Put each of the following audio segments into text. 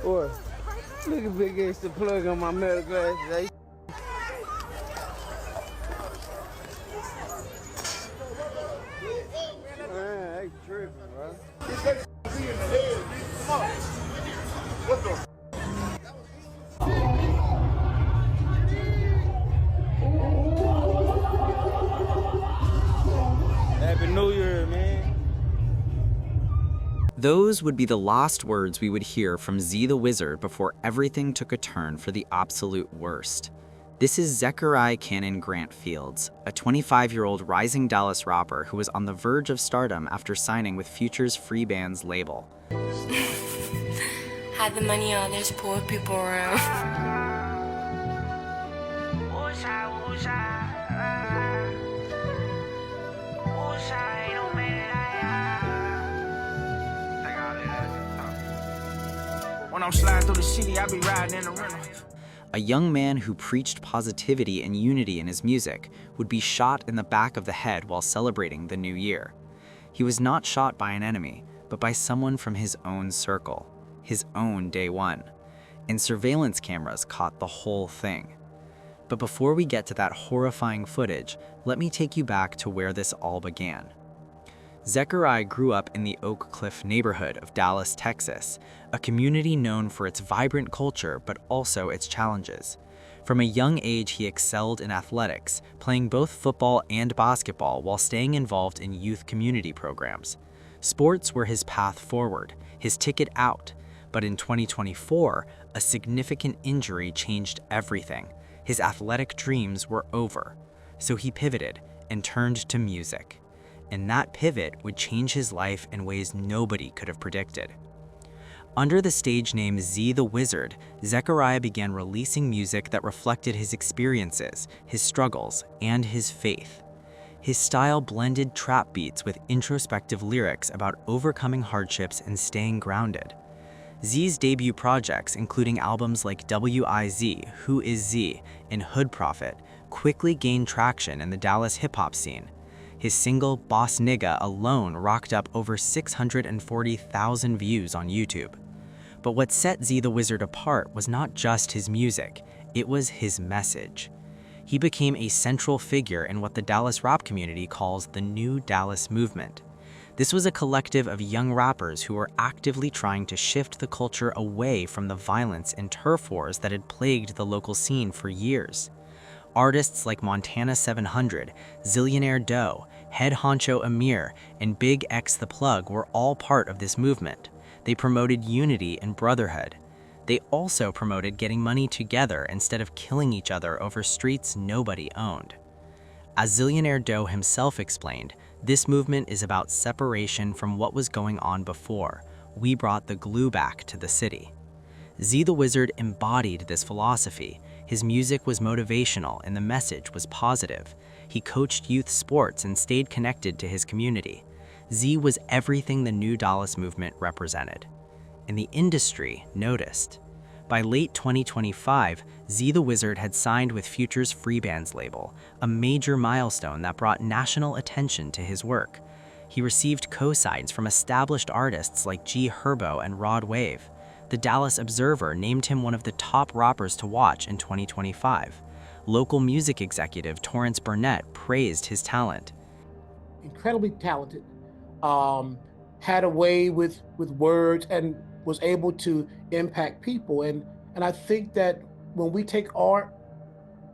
Or look at Big X the plug on my metal glasses. Man, they tripping, bro. What the? Happy New Year, man. Those would be the last words we would hear from Z the Wizard before everything took a turn for the absolute worst. This is Zechariah Cannon Grant Fields, a 25-year-old rising Dallas rapper who was on the verge of stardom after signing with Future's Free Band's label. Had the money, all there's poor people around. When I'm sliding through the city, I be riding in the rental. A young man who preached positivity and unity in his music would be shot in the back of the head while celebrating the new year. He was not shot by an enemy, but by someone from his own circle, his own day one. And surveillance cameras caught the whole thing. But before we get to that horrifying footage, let me take you back to where this all began. Zechariah grew up in the Oak Cliff neighborhood of Dallas, Texas, a community known for its vibrant culture but also its challenges. From a young age, he excelled in athletics, playing both football and basketball while staying involved in youth community programs. Sports were his path forward, his ticket out, but in 2024, a significant injury changed everything. His athletic dreams were over, so he pivoted and turned to music. And that pivot would change his life in ways nobody could have predicted. Under the stage name Z the Wizard, Zechariah began releasing music that reflected his experiences, his struggles, and his faith. His style blended trap beats with introspective lyrics about overcoming hardships and staying grounded. Z's debut projects, including albums like W.I.Z., Who Is Z, and Hood Prophet, quickly gained traction in the Dallas hip-hop scene. His single, Boss Nigga, alone rocked up over 640,000 views on YouTube. But what set Z the Wizard apart was not just his music, it was his message. He became a central figure in what the Dallas rap community calls the New Dallas Movement. This was a collective of young rappers who were actively trying to shift the culture away from the violence and turf wars that had plagued the local scene for years. Artists like Montana 700, Zillionaire Doe, Head Honcho Amir, and Big X the Plug were all part of this movement. They promoted unity and brotherhood. They also promoted getting money together instead of killing each other over streets nobody owned. As Zillionaire Doe himself explained, this movement is about separation from what was going on before. We brought the glue back to the city. Z the Wizard embodied this philosophy. His music was motivational and the message was positive. He coached youth sports and stayed connected to his community. Z was everything the New Dallas movement represented. And the industry noticed. By late 2025, Z the Wizard had signed with Future's Free Band's label, a major milestone that brought national attention to his work. He received co-signs from established artists like G Herbo and Rod Wave. The Dallas Observer named him one of the top rappers to watch in 2025. Local music executive Torrance Burnett praised his talent. Incredibly talented, had a way with words and was able to impact people. And I think that when we take art,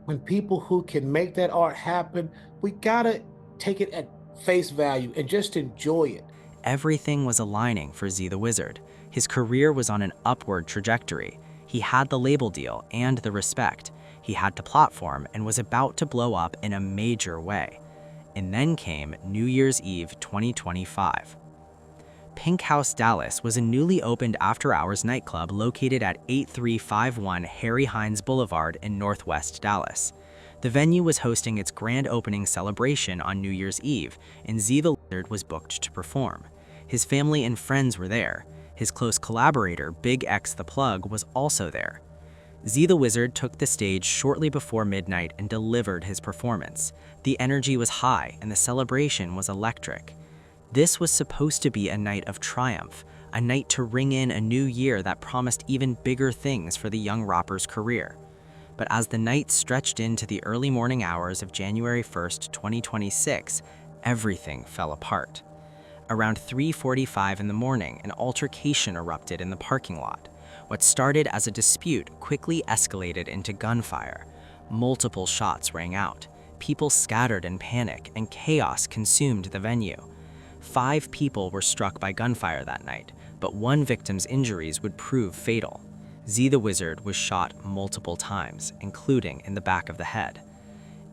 when people who can make that art happen, we gotta take it at face value and just enjoy it. Everything was aligning for Z the Wizard. His career was on an upward trajectory. He had the label deal and the respect. He had the platform and was about to blow up in a major way. And then came New Year's Eve 2025. Pink House Dallas was a newly opened after-hours nightclub located at 8351 Harry Hines Boulevard in Northwest Dallas. The venue was hosting its grand opening celebration on New Year's Eve, and Z the Wizard was booked to perform. His family and friends were there. His close collaborator, Big X the Plug, was also there. Z the Wizard took the stage shortly before midnight and delivered his performance. The energy was high and the celebration was electric. This was supposed to be a night of triumph, a night to ring in a new year that promised even bigger things for the young rapper's career. But as the night stretched into the early morning hours of January 1st, 2026, everything fell apart. Around 3:45 in the morning, an altercation erupted in the parking lot. What started as a dispute quickly escalated into gunfire. Multiple shots rang out. People scattered in panic, and chaos consumed the venue. 5 people were struck by gunfire that night, but one victim's injuries would prove fatal. Z the Wizard was shot multiple times, including in the back of the head.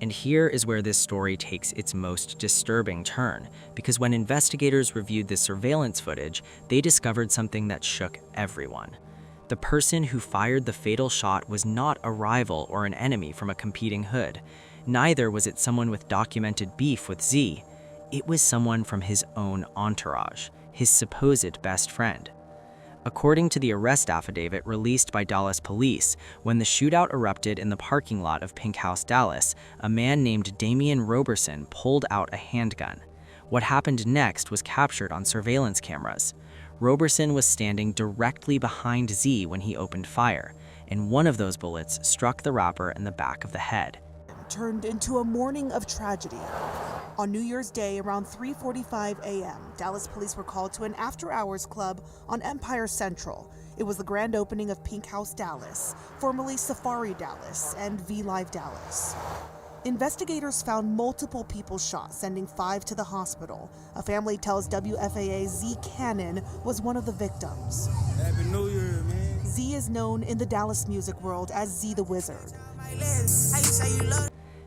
And here is where this story takes its most disturbing turn, because when investigators reviewed the surveillance footage, they discovered something that shook everyone. The person who fired the fatal shot was not a rival or an enemy from a competing hood. Neither was it someone with documented beef with Z. It was someone from his own entourage, his supposed best friend. According to the arrest affidavit released by Dallas police, when the shootout erupted in the parking lot of Pink House, Dallas, a man named Damian Roberson pulled out a handgun. What happened next was captured on surveillance cameras. Roberson was standing directly behind Z when he opened fire, and one of those bullets struck the rapper in the back of the head. Turned into a morning of tragedy. On New Year's Day, around 3:45 a.m., Dallas police were called to an after-hours club on Empire Central. It was the grand opening of Pink House Dallas, formerly Safari Dallas, and V-Live Dallas. Investigators found multiple people shot, sending 5 to the hospital. A family tells WFAA Z Cannon was one of the victims. Happy New Year, man. Z is known in the Dallas music world as Z the Wizard.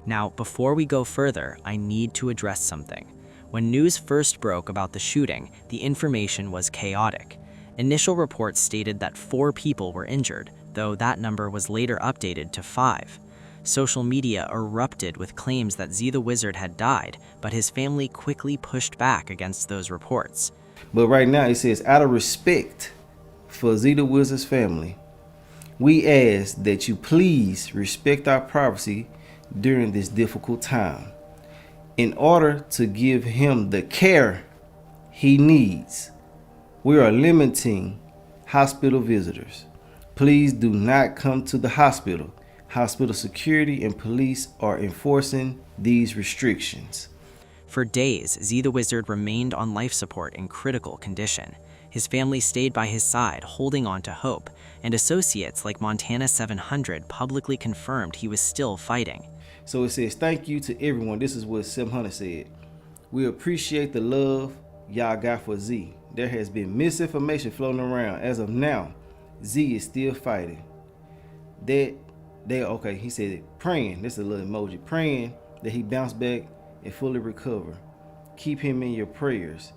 Now, before we go further, I need to address something. When news first broke about the shooting, the information was chaotic. Initial reports stated that 4 people were injured, though that number was later updated to 5. Social media erupted with claims that Z the Wizard had died, but his family quickly pushed back against those reports. But right now it says, out of respect for Z the Wizard's family, we ask that you please respect our privacy during this difficult time. In order to give him the care he needs, we are limiting hospital visitors. Please do not come to the hospital. Hospital security and police are enforcing these restrictions. For days, Z the Wizard remained on life support in critical condition. His family stayed by his side, holding on to hope, and associates like Montana 700 publicly confirmed he was still fighting. So it says, thank you to everyone. This is what 700 said. We appreciate the love y'all got for Z. There has been misinformation floating around. As of now, Z is still fighting. He said, praying, this is a little emoji, praying that he bounce back and fully recover. Keep him in your prayers,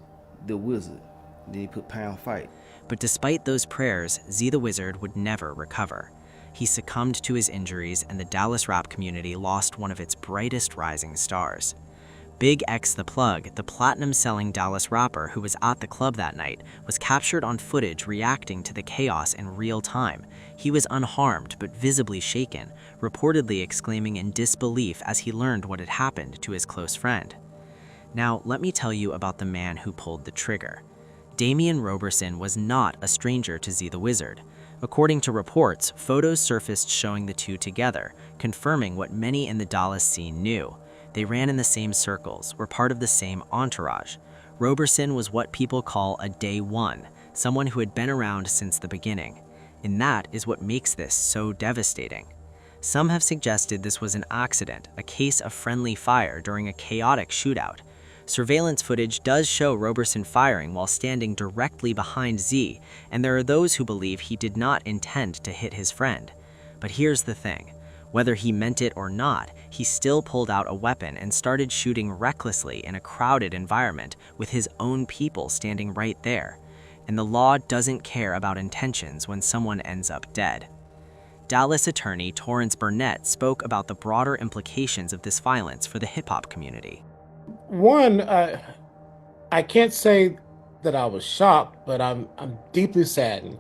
the Wizard. Then he put pound fight. But despite those prayers, Z the Wizard would never recover. He succumbed to his injuries, and the Dallas rap community lost one of its brightest rising stars. Big X the Plug, the platinum-selling Dallas rapper who was at the club that night, was captured on footage reacting to the chaos in real time. He was unharmed but visibly shaken, reportedly exclaiming in disbelief as he learned what had happened to his close friend. Now, let me tell you about the man who pulled the trigger. Damian Roberson was not a stranger to Z the Wizard. According to reports, photos surfaced showing the two together, confirming what many in the Dallas scene knew. They ran in the same circles, were part of the same entourage. Roberson was what people call a day one, someone who had been around since the beginning. And that is what makes this so devastating. Some have suggested this was an accident, a case of friendly fire during a chaotic shootout. Surveillance footage does show Roberson firing while standing directly behind Z, and there are those who believe he did not intend to hit his friend. But here's the thing. Whether he meant it or not, he still pulled out a weapon and started shooting recklessly in a crowded environment with his own people standing right there. And the law doesn't care about intentions when someone ends up dead. Dallas attorney Torrance Burnett spoke about the broader implications of this violence for the hip-hop community. One, I can't say that I was shocked, but I'm deeply saddened.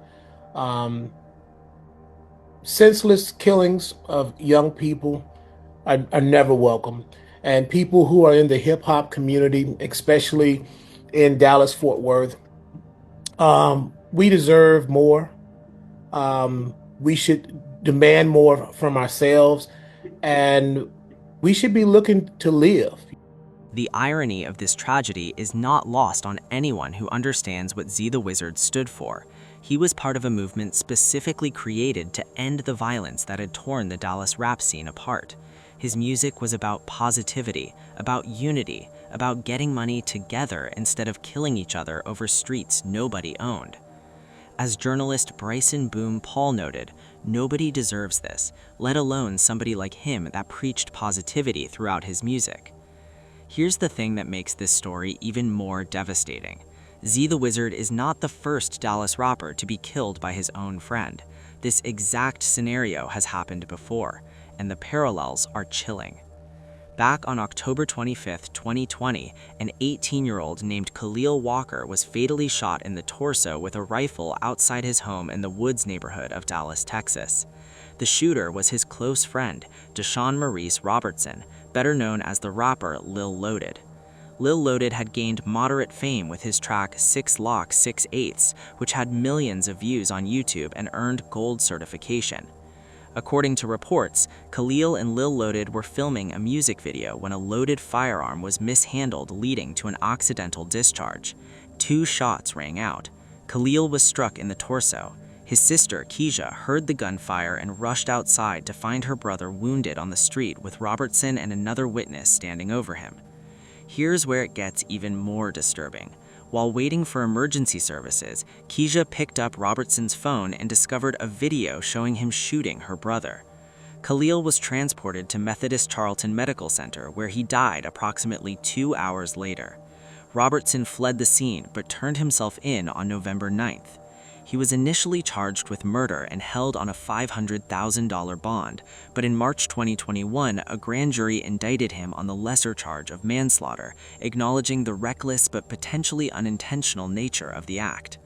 Senseless killings of young people are never welcome. And people who are in the hip hop community, especially in Dallas, Fort Worth, We deserve more. We should demand more from ourselves, and we should be looking to live. The irony of this tragedy is not lost on anyone who understands what Z the Wizard stood for. He was part of a movement specifically created to end the violence that had torn the Dallas rap scene apart. His music was about positivity, about unity, about getting money together instead of killing each other over streets nobody owned. As journalist Bryson Boom Paul noted, nobody deserves this, let alone somebody like him that preached positivity throughout his music. Here's the thing that makes this story even more devastating. Z the Wizard is not the first Dallas rapper to be killed by his own friend. This exact scenario has happened before, and the parallels are chilling. Back on October 25, 2020, an 18-year-old named Khalil Walker was fatally shot in the torso with a rifle outside his home in the Woods neighborhood of Dallas, Texas. The shooter was his close friend, Deshaun Maurice Robertson, better known as the rapper Lil Loaded. Lil Loaded had gained moderate fame with his track 6 Lock 6 8, which had millions of views on YouTube and earned gold certification. According to reports, Khalil and Lil Loaded were filming a music video when a loaded firearm was mishandled, leading to an accidental discharge. 2 shots rang out. Khalil was struck in the torso. His sister, Keisha, heard the gunfire and rushed outside to find her brother wounded on the street with Robertson and another witness standing over him. Here's where it gets even more disturbing. While waiting for emergency services, Keisha picked up Robertson's phone and discovered a video showing him shooting her brother. Khalil was transported to Methodist Charlton Medical Center, where he died approximately 2 hours later. Robertson fled the scene but turned himself in on November 9th. He was initially charged with murder and held on a $500,000 bond, but in March 2021, a grand jury indicted him on the lesser charge of manslaughter, acknowledging the reckless but potentially unintentional nature of the act.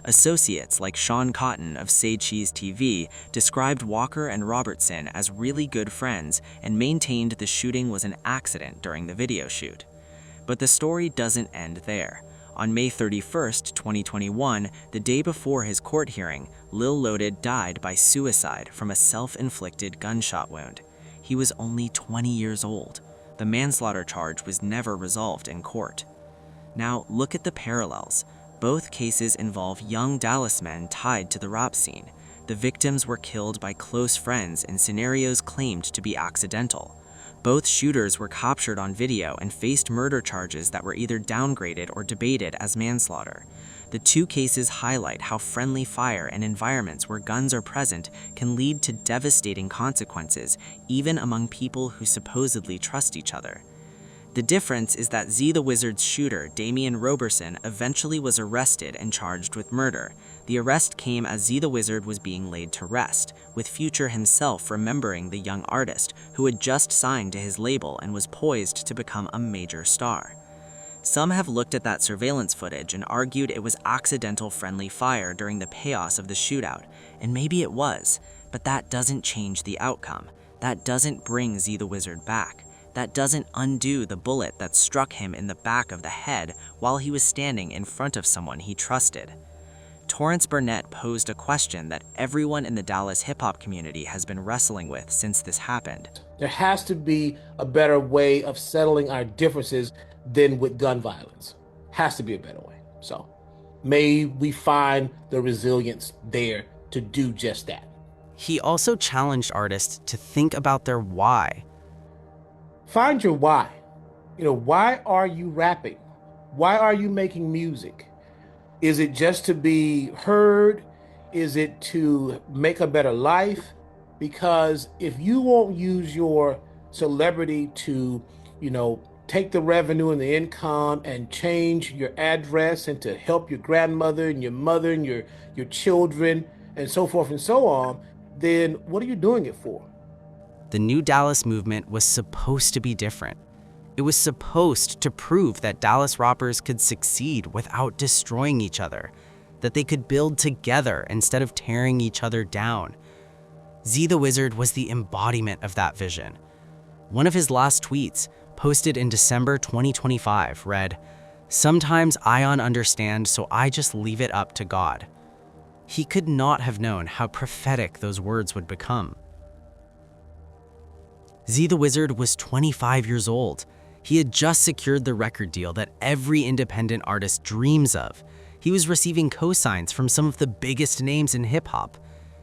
Associates like Sean Cotton of Say Cheese TV described Walker and Robertson as really good friends and maintained the shooting was an accident during the video shoot. But the story doesn't end there. On May 31, 2021, the day before his court hearing, Lil Loaded died by suicide from a self-inflicted gunshot wound. He was only 20 years old. The manslaughter charge was never resolved in court. Now, look at the parallels. Both cases involve young Dallas men tied to the rap scene. The victims were killed by close friends in scenarios claimed to be accidental. Both shooters were captured on video and faced murder charges that were either downgraded or debated as manslaughter. The 2 cases highlight how friendly fire and environments where guns are present can lead to devastating consequences, even among people who supposedly trust each other. The difference is that Z the Wizard's shooter, Damian Roberson, eventually was arrested and charged with murder. The arrest came as Z the Wizard was being laid to rest, with Future himself remembering the young artist who had just signed to his label and was poised to become a major star. Some have looked at that surveillance footage and argued it was accidental friendly fire during the chaos of the shootout, and maybe it was, but that doesn't change the outcome. That doesn't bring Z the Wizard back. That doesn't undo the bullet that struck him in the back of the head while he was standing in front of someone he trusted. Torrance Burnett posed a question that everyone in the Dallas hip-hop community has been wrestling with since this happened. There has to be a better way of settling our differences than with gun violence. Has to be a better way. So may we find the resilience there to do just that. He also challenged artists to think about their why. Find your why. Why are you rapping? Why are you making music? Is it just to be heard? Is it to make a better life? Because if you won't use your celebrity to, take the revenue and the income and change your address and to help your grandmother and your mother and your children and so forth and so on, then what are you doing it for? The New Dallas movement was supposed to be different. It was supposed to prove that Dallas rappers could succeed without destroying each other, that they could build together instead of tearing each other down. Z the Wizard was the embodiment of that vision. One of his last tweets, posted in December 2025, read, "Sometimes I don't understand, so I just leave it up to God." He could not have known how prophetic those words would become. Z the Wizard was 25 years old. He had just secured the record deal that every independent artist dreams of. He was receiving cosigns from some of the biggest names in hip-hop.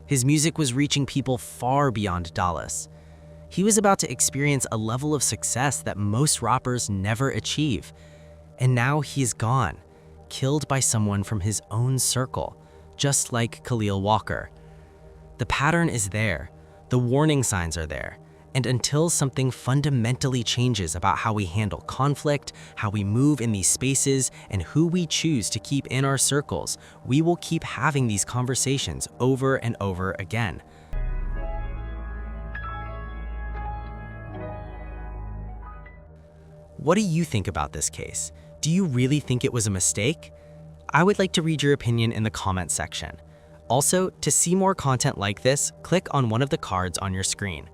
His music was reaching people far beyond Dallas. He was about to experience a level of success that most rappers never achieve. And now he's gone, killed by someone from his own circle, just like Khalil Walker. The pattern is there, the warning signs are there, and until something fundamentally changes about how we handle conflict, how we move in these spaces, and who we choose to keep in our circles, we will keep having these conversations over and over again. What do you think about this case? Do you really think it was a mistake? I would like to read your opinion in the comments section. Also, to see more content like this, click on one of the cards on your screen.